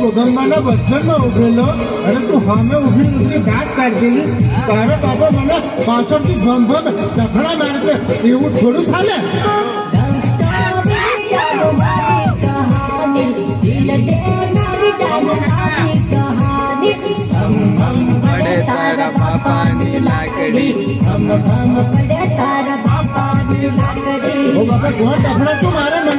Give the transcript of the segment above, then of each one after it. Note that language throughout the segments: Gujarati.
ગોગંબાના બચ્ચનમાં ઉભેલો અને તું સામે ઉભી ઉભી દાંત કાઢેલી તારો બાપા મને પાછળથી ભમ ભમ દફડા મારશે એવું થોડું ચાલે તારા બાપાની લાકડી તારા બાપાની લાકડી ઓ બાપા કોણ દફડા તું મારે મને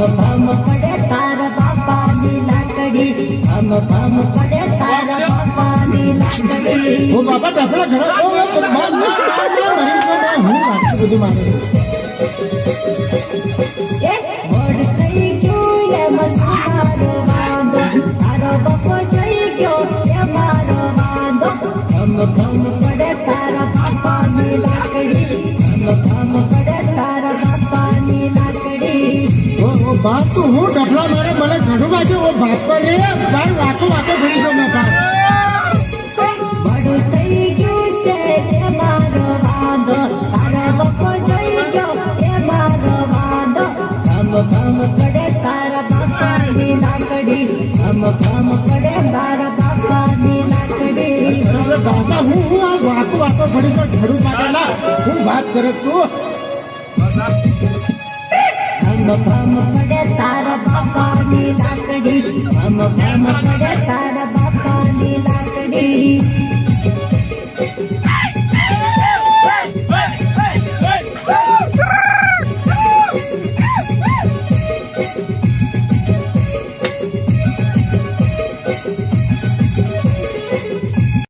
ભમ પડે તારા બાપાની લાકડી ભમ પડે તારા બાપાની લાકડી ઓ બાપા દફડા ઘણા હું વાંચું બધું મારે મોડ થઈ ગયું એમ મારો વાંધો તારો બાપો જઈ ગયો એ મારો વાંધો ભમ પડે તારા બાપાની લાકડી ભમ પડે તારા બાપાની લાકડી ઓ બાપ તું હું ડફલા મારે મને ઘણું વાંચે ઓ બાપ પર રે બાર વાતો ભરી દો મેં બાપ બડું થઈ ગયું છે એ મારો વાંધો તારો બાપો જઈ ગયો એ મારો વાંધો ભમ પડે તારા બાપાની લાકડી ભમ પડે તારા બાપાની લાકડી બાપા હું આ વાતો ભરી દો ઘડું પાડેલા હું વાત કરે તું ભમ પડે તારા